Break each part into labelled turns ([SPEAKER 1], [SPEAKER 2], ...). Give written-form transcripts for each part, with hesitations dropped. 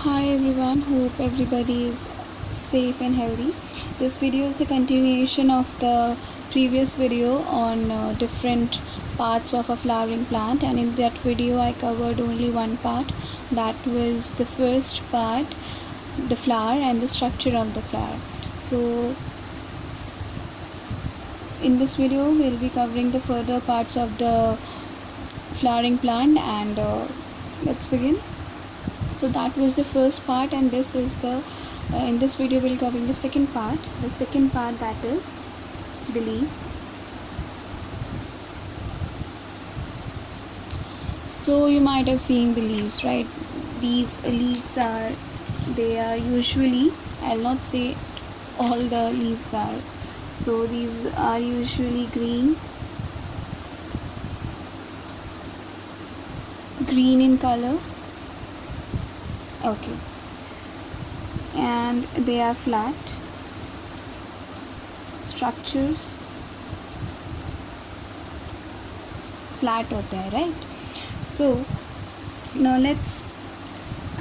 [SPEAKER 1] Hi everyone, hope everybody is safe and healthy. This video is a continuation of the previous video on different parts of a flowering plant, and in that video I covered only one part, that was the first part, the flower and the structure of the flower. So in this video we'll be covering the further parts of the flowering plant, and let's begin. So that was the first part, and this is the in this video we'll cover the second part, that is the leaves. So you might have seen the leaves, right? These leaves are usually, I'll not say all the leaves are, so these are usually green in color. Okay, and they are flat structures, flat होते हैं, right? So now let's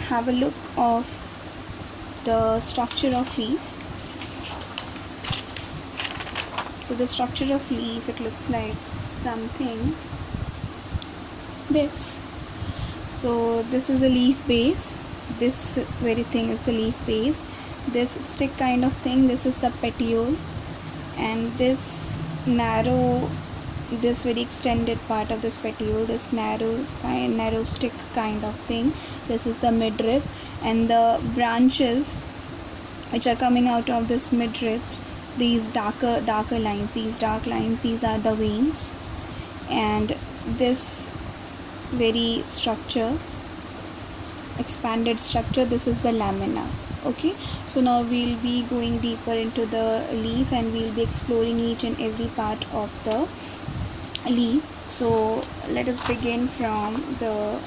[SPEAKER 1] have a look of the structure of leaf. So the structure of leaf, it looks like something this. So this is a leaf base. This very thing is the leaf base. This stick kind of thing, this is the petiole, and this very extended part of this petiole, this narrow stick kind of thing, this is the midrib, and the branches which are coming out of this midrib, these darker lines, these are the veins, and this very expanded structure, this is the lamina. Okay, so now we'll be going deeper into the leaf, and we'll be exploring each and every part of the leaf. So let us begin from the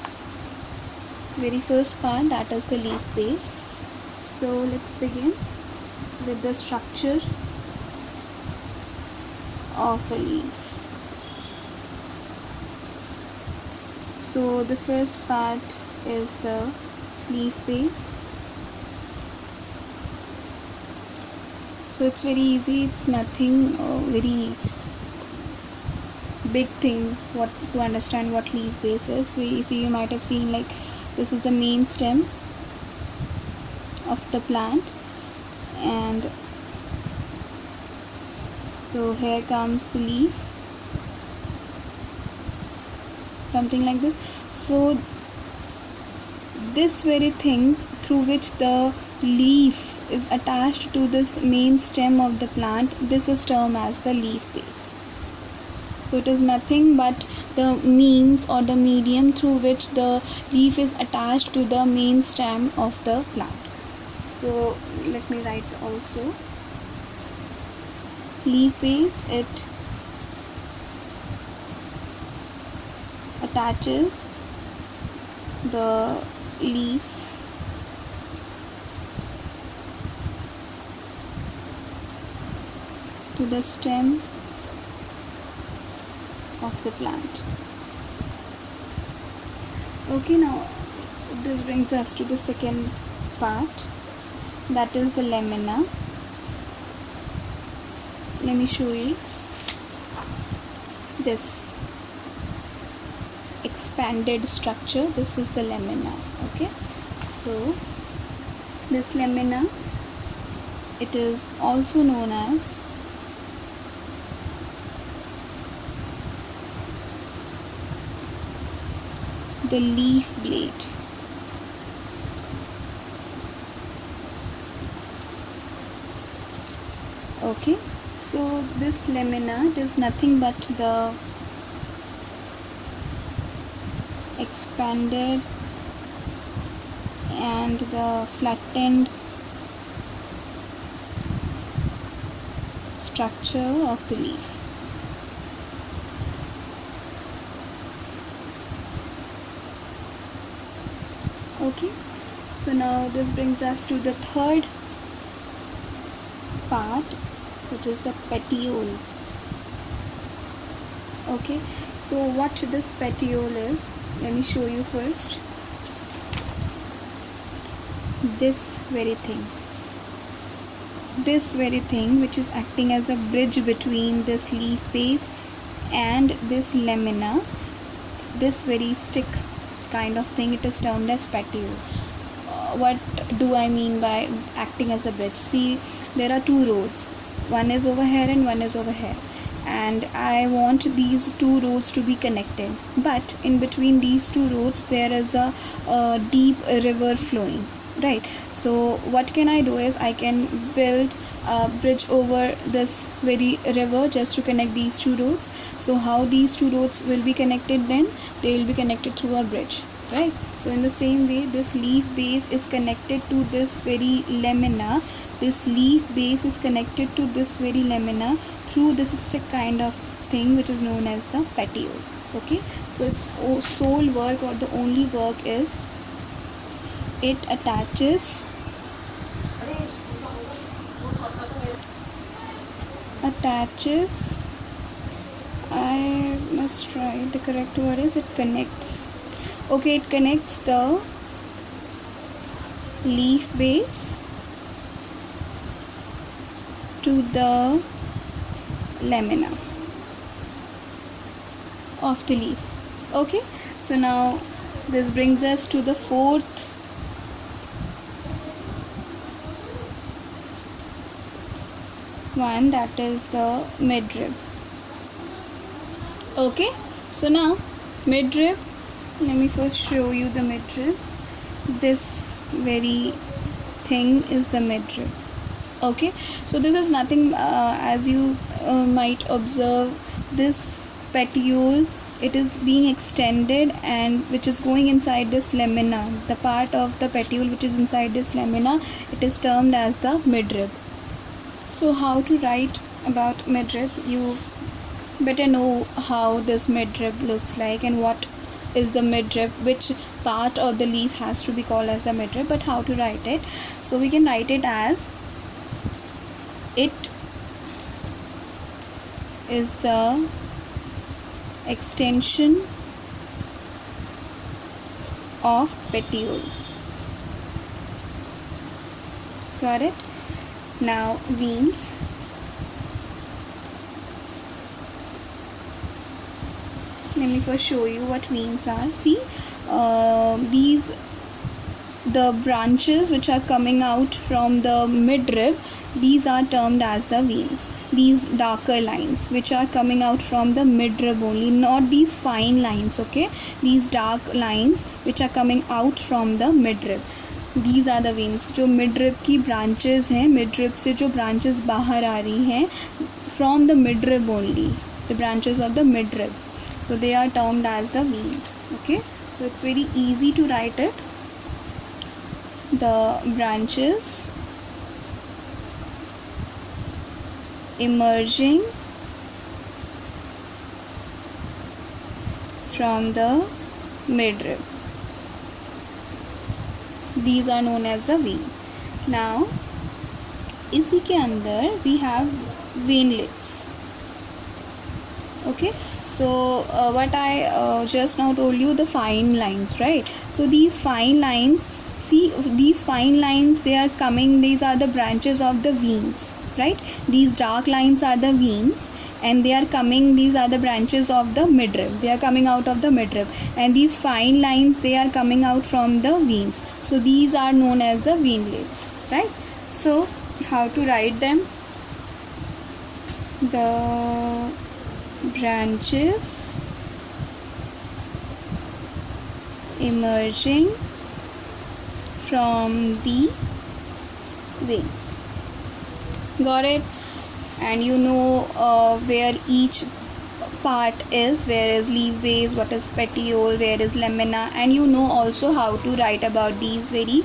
[SPEAKER 1] very first part, that is the leaf base. So let's begin with the structure of a leaf. So the first part is the leaf base. So it's very easy, it's nothing very big thing to understand what leaf base is. So you might have seen, like, this is the main stem of the plant, and so here comes the leaf, something like this. So this very thing through which the leaf is attached to this main stem of the plant, this is termed as the leaf base. So it is nothing but the means or the medium through which the leaf is attached to the main stem of the plant. So let me write also. Leaf base, it attaches the leaf to the stem of the plant. Okay, now this brings us to the second part, that is the lamina. Let me show you this expanded structure. This is the lamina. Okay, so this lamina, it is also known as the leaf blade. Okay, so this lamina is nothing but the expanded and the flattened structure of the leaf. Okay, so now this brings us to the third part, which is the petiole. Okay, so what this petiole is, let me show you first. this very thing, which is acting as a bridge between this leaf base and this lamina, this very stick kind of thing, it is termed as petiole. What do I mean by acting as a bridge? See, there are two roads, one is over here and one is over here, and I want these two roads to be connected, but in between these two roads there is a deep river flowing, right? So what can I do is I can build a bridge over this very river just to connect these two roads. So how these two roads will be connected then? They will be connected through a bridge, right? So in the same way, this leaf base is connected to this very lamina, this leaf base is connected to this very lamina through this stick kind of thing, which is known as the petiole. Okay, so its sole work or the only work is it attaches I must try, the correct word is it connects. Okay, it connects the leaf base to the lamina of the leaf. Okay, so now this brings us to the fourth one, that is the midrib. Okay, so now midrib, let me first show you the midrib. This very thing is the midrib. Okay, so this is nothing, as you might observe, this petiole, it is being extended and which is going inside this lamina, the part of the petiole which is inside this lamina, it is termed as the midrib. So how to write about midrib? You better know how this midrib looks like and what is the midrib, which part of the leaf has to be called as the midrib, but how to write it? So we can write it as, it is the extension of petiole. Got it? Now veins. Let me first show you what veins are. See, these, the branches which are coming out from the midrib, these are termed as the veins. These darker lines which are coming out from the midrib only, not these fine lines, okay? These dark lines which are coming out from the midrib, these are the veins. जो midrib की branches हैं, midrib से जो branches बाहर आ रही हैं, from the midrib only, the branches of the midrib, so they are termed as the veins. Okay, so it's very easy to write it. The branches emerging from the midrib, these are known as the veins. Now इसी के अंदर we have veinlets. Okay, so what I just now told you, the fine lines, right? So these fine lines, see, these fine lines, they are coming, these are the branches of the veins, right? These dark lines are the veins and they are coming, these are the branches of the midrib, they are coming out of the midrib, and these fine lines, they are coming out from the veins, so these are known as the veinlets, right? So how to write them? The branches emerging from the veins. Got it? And you know where each part is, where is leaf base, what is petiole, where is lamina, and you know also how to write about these very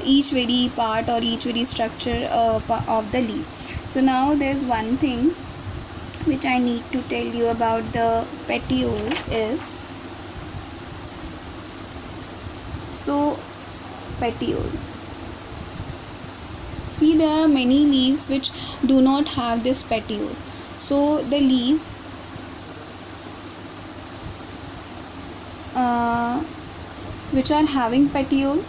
[SPEAKER 1] each very part or each very structure of the leaf. So now there's one thing which I need to tell you about the petiole is, so petiole, see, there are many leaves which do not have this petiole. So the leaves which are having petiole,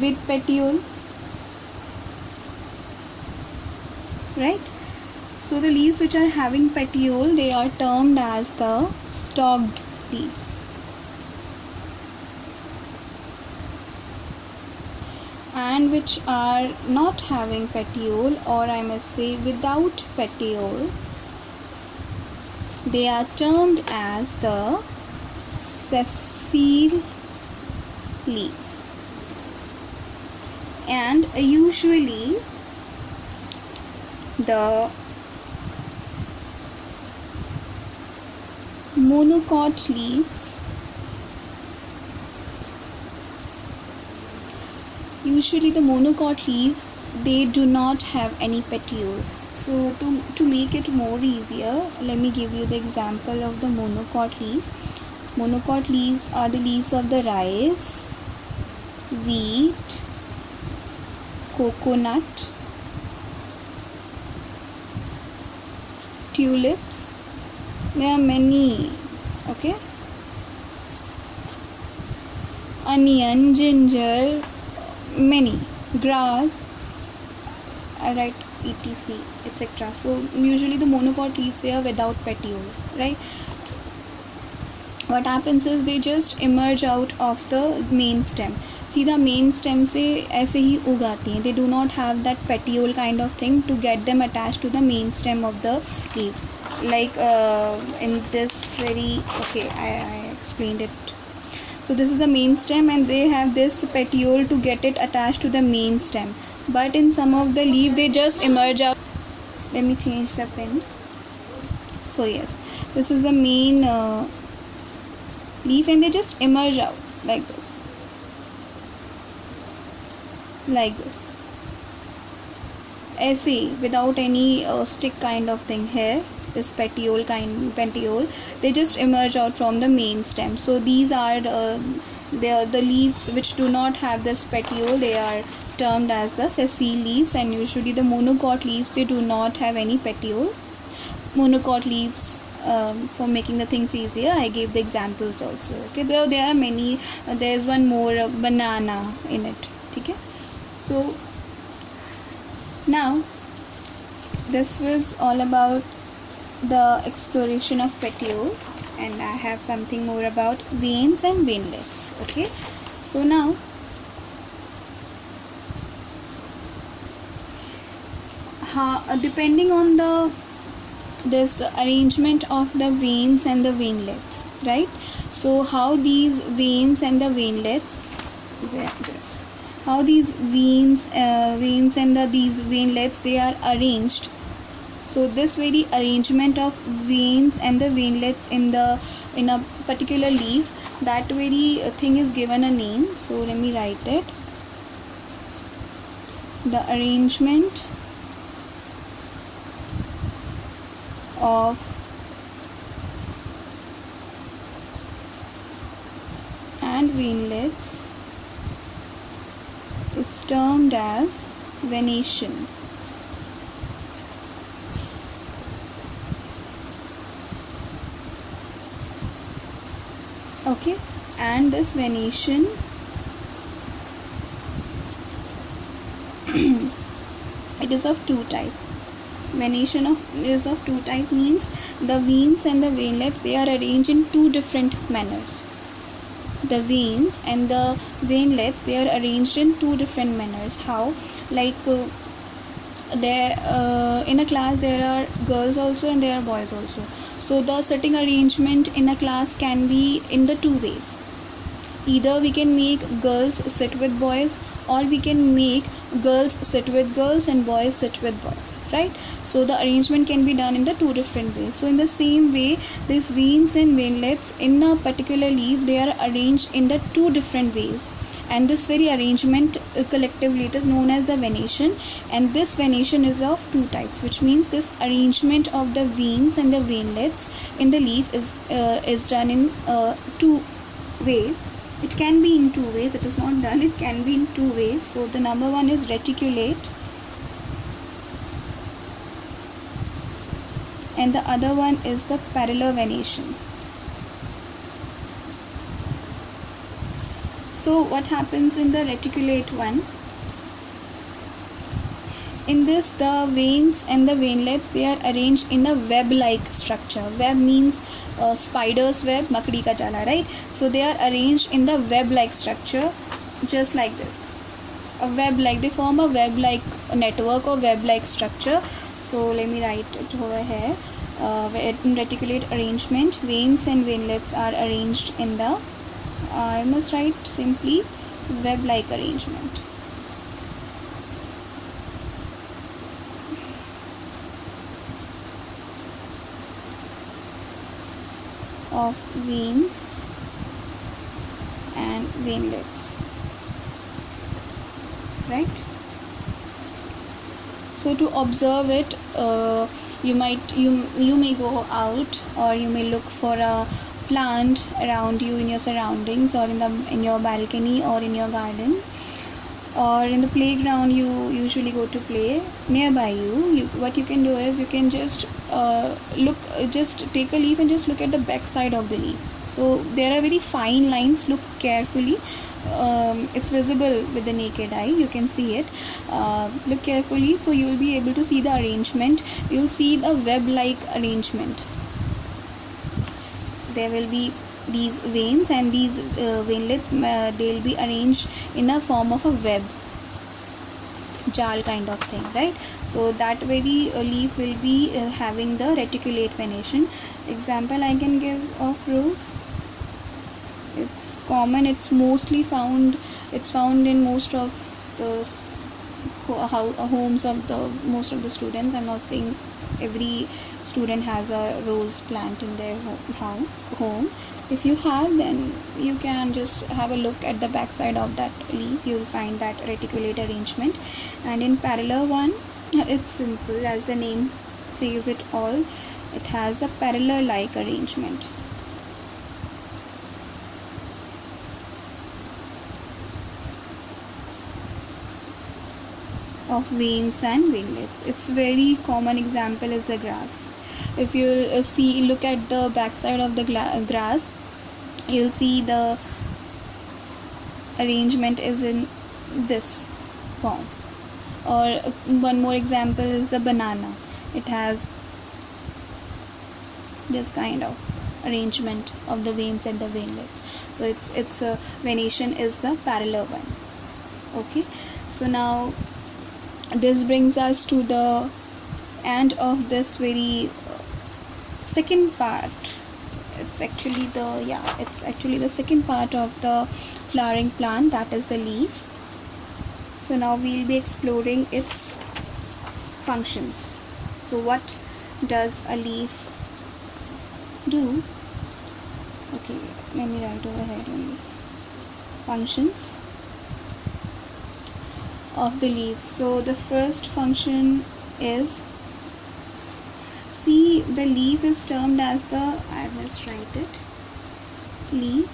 [SPEAKER 1] with petiole, right? So the leaves which are having petiole, they are termed as the stalked leaves. And which are not having petiole, or I must say without petiole, they are termed as the sessile leaves. And usually the monocot leaves, they do not have any petiole. So to make it more easier, let me give you the example of the monocot leaf. Monocot leaves are the leaves of the rice, wheat, coconut, tulips. There are many, okay? Onion, ginger, many, grass, right, etc, etc. So usually the monocot leaves, they are without petiole, right? What happens is they just emerge out of the main stem. सीधा main stem से ऐसे ही उगाती हैं. They do not have that petiole kind of thing to get them attached to the main stem of the leaf. Like in this very, okay, I explained it. So this is the main stem and they have this petiole to get it attached to the main stem. But in some of the leaf, they just emerge out. Let me change the pen. So yes, this is the main leaf and they just emerge out like this. Like this, ऐसे without any stick kind of thing here, this petiole, they just emerge out from the main stem. So these are the leaves which do not have this petiole. They are termed as the sessile leaves, and usually the monocot leaves, they do not have any petiole. Monocot leaves, for making the things easier, I gave the examples also. Okay, there are many. There's one more, banana in it. Okay. So now this was all about the exploration of petiole, and I have something more about veins and veinlets. Okay, so now depending on this arrangement of the veins and the veinlets, right? So how these veins and the veinlets, how these veins and these veinlets, they are arranged. So this very arrangement of veins and the veinlets in a particular leaf, that very thing is given a name. So let me write it. The arrangement of and veinlets is termed as venation. Okay, and this venation it is of two type. Venation is of two type means the veins and the veinlets, they are arranged in two different manners. The veins and the veinlets, they are arranged in two different manners. How? Like there in a class there are girls also and there are boys also. So the sitting arrangement in a class can be in the two ways. Either we can make girls sit with boys, or we can make girls sit with girls and boys sit with boys, right? So the arrangement can be done in the two different ways. So in the same way, these veins and veinlets in a particular leaf, they are arranged in the two different ways, and this very arrangement collectively it is known as the venation. And this venation is of two types, which means this arrangement of the veins and the veinlets in the leaf is done in two ways. It can be in two ways. It is not done. It can be in two ways. So the number one is reticulate, and the other one is the parallel venation. So what happens in the reticulate one? In this, the veins and the veinlets, they are arranged in a web-like structure. Web means spider's web, makdi ka jala, right? So they are arranged in the web-like structure, just like this. A web-like, they form a web-like network or web-like structure. So let me write it over here. In reticulate arrangement, veins and veinlets are arranged in the, I must write simply, web-like arrangement. Of veins and veinlets, right? So to observe it, you may go out, or you may look for a plant around you in your surroundings, or in your balcony, or in your garden, or in the playground. You usually go to play nearby you. What you can do is, you can just just take a leaf and just look at the back side of the leaf. So there are very fine lines. Look carefully. It's visible with the naked eye, you can see it. Look carefully, so you will be able to see the arrangement. You'll see the web like arrangement. There will be these veins, and these veinlets, they'll be arranged in a form of a web, jal kind of thing, right? So that very leaf will be having the reticulate venation. Example I can give of rose. It's common, it's found in most of the homes of the most of the students. I'm not saying every student has a rose plant in their home. If you have, then you can just have a look at the back side of that leaf. You'll find that reticulate arrangement. And in parallel one, it's simple, as the name says it all. It has the parallel like arrangement. Of veins and veinlets. Its very common example is the grass. If you look at the backside of the grass, you'll see the arrangement is in this form. Or one more example is the banana. It has this kind of arrangement of the veins and the veinlets. So its venation is the parallel one. Okay, so now this brings us to the end of this very second part. It's actually the second part of the flowering plant, that is the leaf. So now we'll be exploring its functions. So what does a leaf do? Okay, let me write over here only. Functions of the leaf. So the first function is, see, the leaf is termed as the, I must write it, leaf.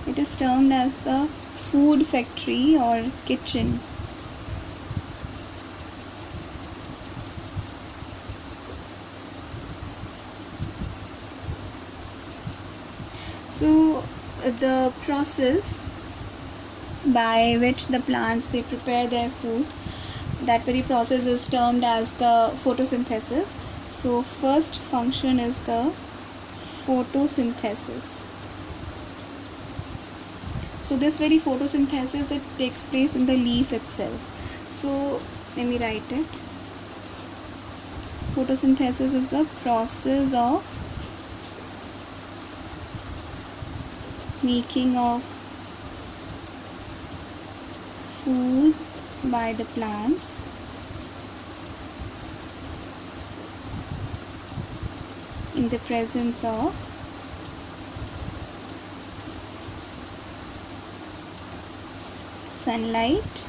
[SPEAKER 1] It is termed as the food factory or kitchen. So the process by which the plants, they prepare their food, that very process is termed as the photosynthesis. So first function is the photosynthesis. So this very photosynthesis, it takes place in the leaf itself. So let me write it. Photosynthesis is the process of making of food by the plants in the presence of sunlight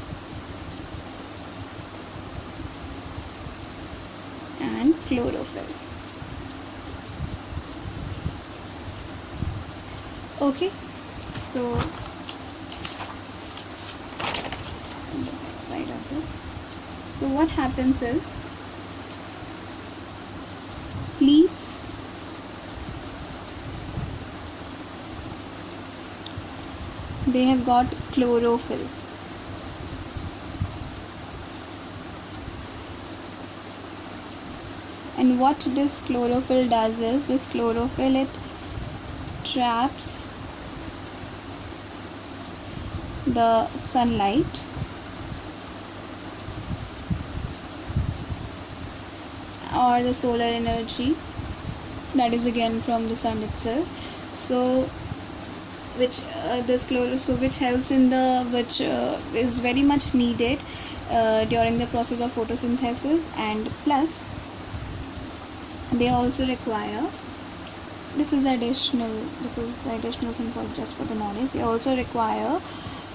[SPEAKER 1] and chlorophyll. Okay, so side of this. So what happens is, leaves they have got chlorophyll. And what this chlorophyll does is, this chlorophyll, it traps the sunlight or the solar energy that is again from the sun itself. So which which helps in the, which is very much needed during the process of photosynthesis. And plus they also require, this is additional thing for just for the knowledge, they also require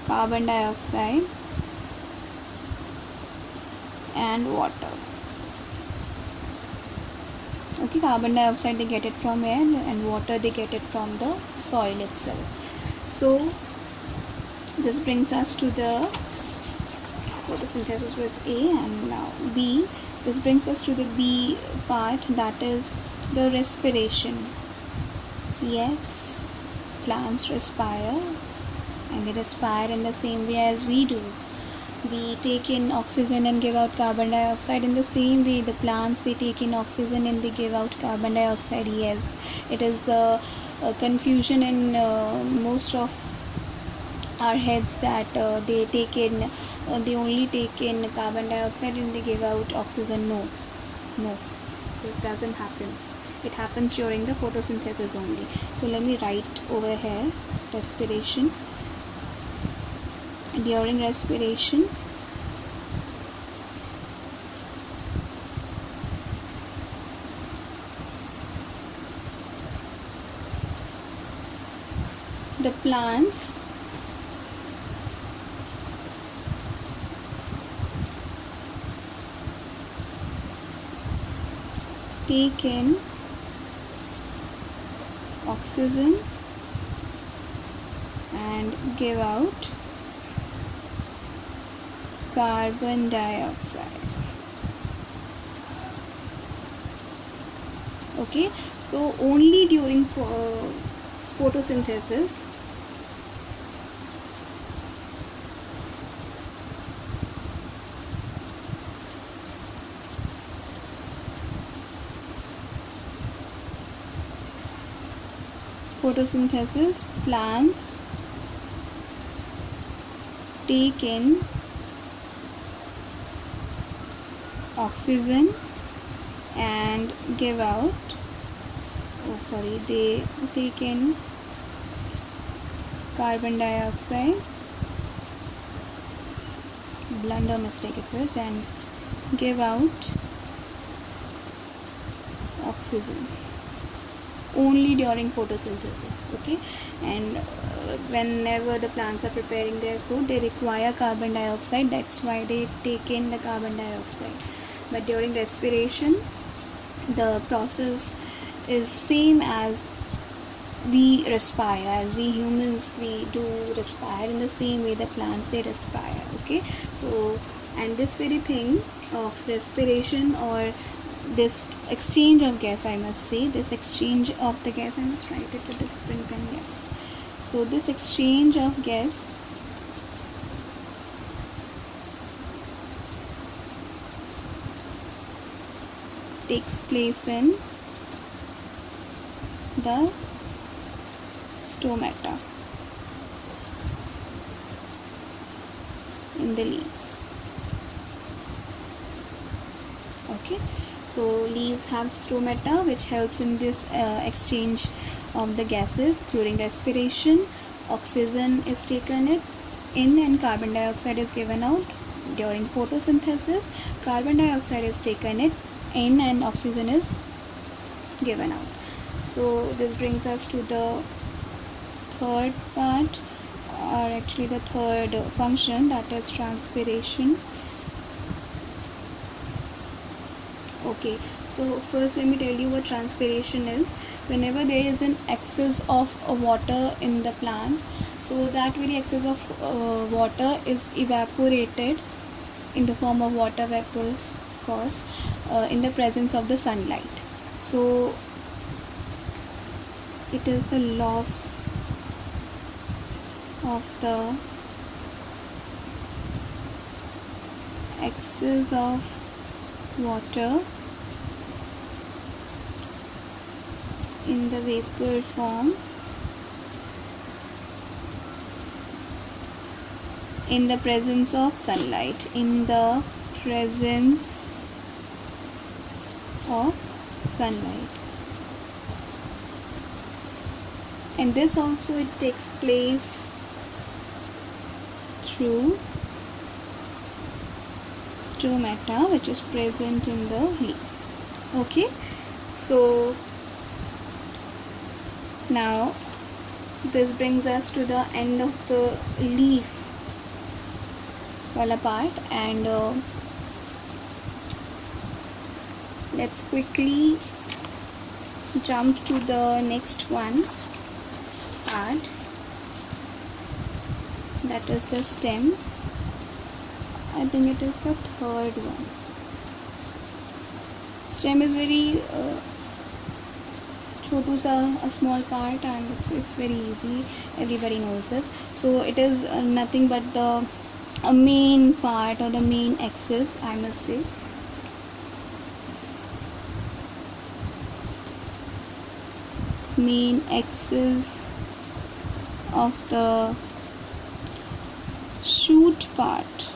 [SPEAKER 1] carbon dioxide and water. Okay, carbon dioxide they get it from air, and water they get it from the soil itself. So this brings us to the photosynthesis was A, and now B. This brings us to the B part, that is the respiration. Yes, plants respire, and they respire in the same way as we do. We take in oxygen and give out carbon dioxide. In the same way, the plants, they take in oxygen and they give out carbon dioxide. Yes, it is the confusion in most of our heads that they take in they only take in carbon dioxide and they give out oxygen. No, this doesn't happen. It happens during the photosynthesis only. So let me write over here, respiration. During respiration, the plants take in oxygen and give out carbon dioxide. Okay, so only during photosynthesis plants take in oxygen and give out, they take in carbon dioxide, blunder mistake it was, and give out oxygen only during photosynthesis. Okay, and whenever the plants are preparing their food, they require carbon dioxide, that's why they take in the carbon dioxide. But during respiration, the process is same as we respire, as we humans we do respire, in the same way the plants they respire. Okay, so and this very thing of respiration, or this exchange of gas, I must say, this exchange of the gas, I must write it with a different pen. Yes, so this exchange of gas takes place in the stomata, in the leaves. Okay, so leaves have stomata, which helps in this exchange of the gases. During respiration, oxygen is taken in and carbon dioxide is given out. During photosynthesis, carbon dioxide is taken in and oxygen is given out. So this brings us to the third part, or actually the third function, that is transpiration. Okay, so first let me tell you what transpiration is. Whenever there is an excess of water in the plants, so that very excess of water is evaporated in the form of water vapors, of course, in the presence of the sunlight. So it is the loss of the excess of water in the vapor form in the presence of sunlight, in the presence of sunlight. And this also it takes place through stomata, which is present in the leaf. Okay, so now this brings us to the end of the leaf wala part, and let's quickly jump to the next one part, that is the stem. I think it is the third one. Stem is very chotu sa, a small part, and it's very easy, everybody knows this. So it is nothing but the main part or the main axis, I must say. Main axis of the shoot part,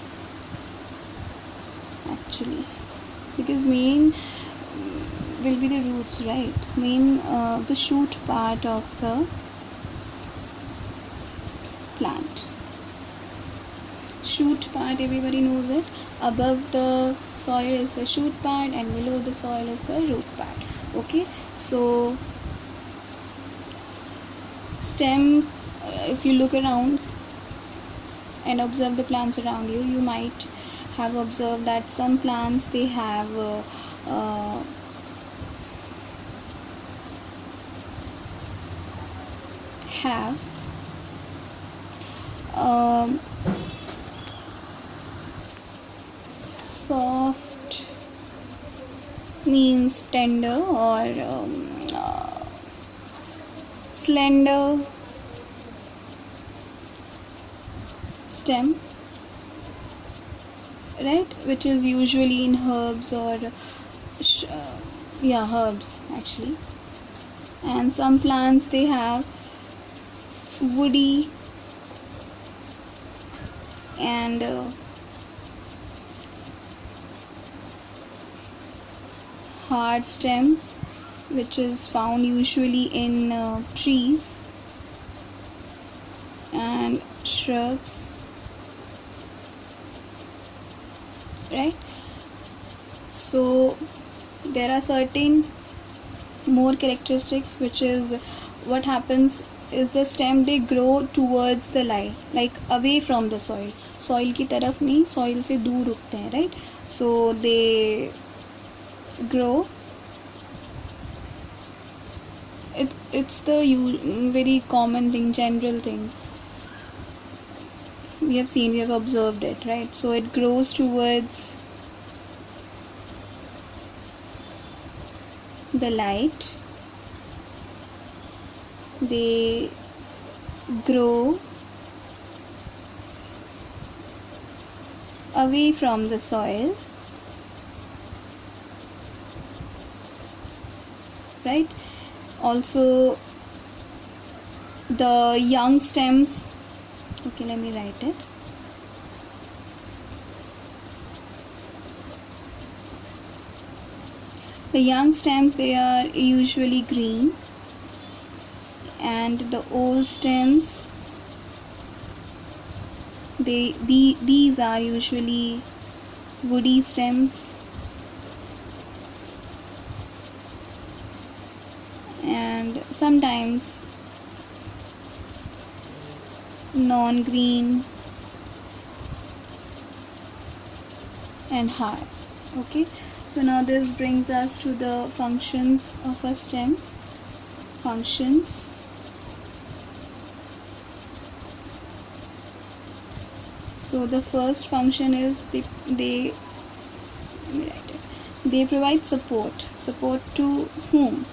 [SPEAKER 1] actually, because main will be the roots, right? Main the shoot part of the plant. Shoot part, everybody knows it. Above the soil is the shoot part, and below the soil is the root part. Okay, so stem, if you look around and observe the plants around you, you might have observed that some plants, they have soft, means tender, or slender stem, right, which is usually in herbs or herbs actually. And some plants, they have woody and hard stems, which is found usually in trees and shrubs, right? So there are certain more characteristics, which is what happens is the stem, they grow towards the light, like away from the soil. Soil की तरफ नहीं, soil से दूर उगते हैं, right? So they grow. It's the very common thing, general thing. We have observed it, right? So it grows towards the light. They grow away from the soil, right? Also the young stems, okay, let me write it. The young stems, they are usually green, and the old stems, these are usually woody stems, and sometimes non-green and hard. Okay, so now this brings us to the functions of a stem. Functions. So the first function is they provide support. Support to whom?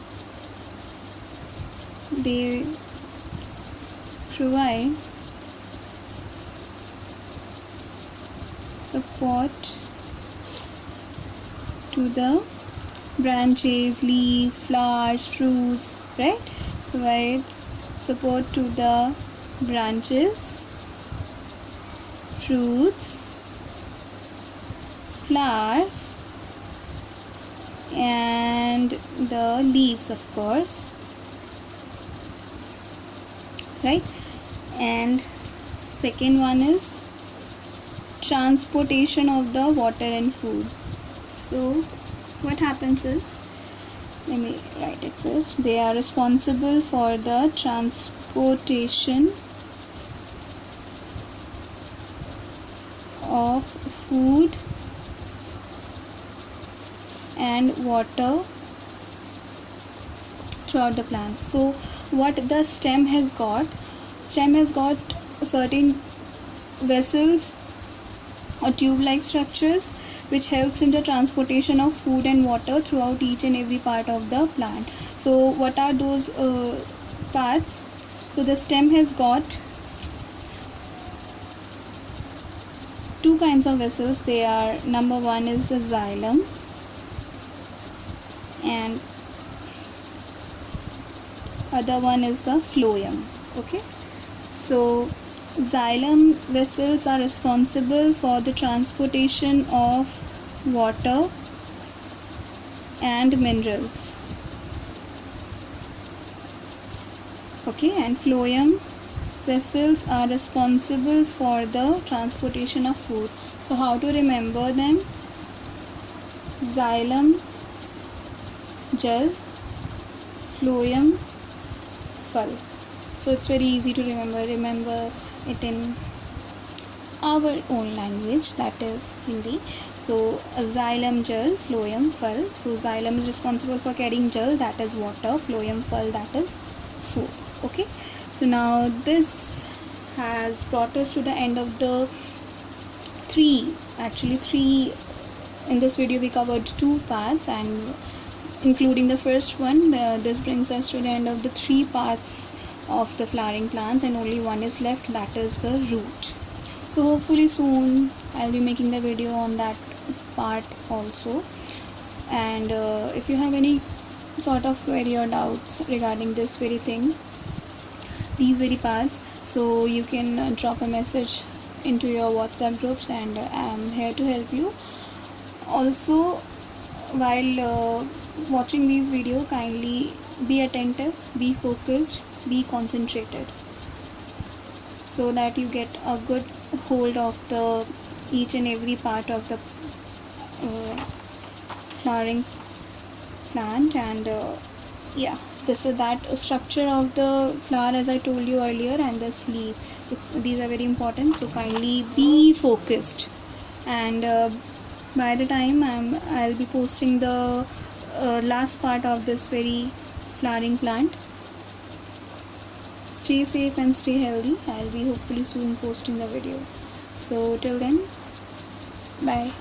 [SPEAKER 1] They provide support to the branches, leaves, flowers, fruits, right? Provide support to the branches, fruits, flowers, and the leaves, of course, right? And second one is transportation of the water and food. So what happens is, let me write it first. They are responsible for the transportation of food and water throughout the plants. So what the stem has got certain vessels or tube-like structures which helps in the transportation of food and water throughout each and every part of the plant. So what are those parts? So the stem has got two kinds of vessels. They are, number one is the xylem, and other one is the phloem. Okay, so xylem vessels are responsible for the transportation of water and minerals. Okay, and phloem vessels are responsible for the transportation of food. So how to remember them? Xylem, gel, phloem, phal. So it's very easy to remember it in our own language, that is Hindi. So xylem, gel, phloem, phal. So xylem is responsible for carrying gel, that is water, phloem, phal, that is food. Okay, so now this has brought us to the end of the three. In this video we covered two parts, and including the first one, this brings us to the end of the three parts of the flowering plants, and only one is left, that is the root. So hopefully soon I'll be making the video on that part also. And if you have any sort of query or doubts regarding this very thing, these very parts, so you can drop a message into your WhatsApp groups, and I'm here to help you. Also, while watching these videos, kindly be attentive, be focused, be concentrated, so that you get a good hold of the each and every part of the flowering plant. And yeah, this is that structure of the flower, as I told you earlier, and this leaf, these are very important. So kindly be focused, and by the time I'll be posting the last part of this very flowering plant. Stay safe and stay healthy. I'll be hopefully soon posting the video. So till then, bye.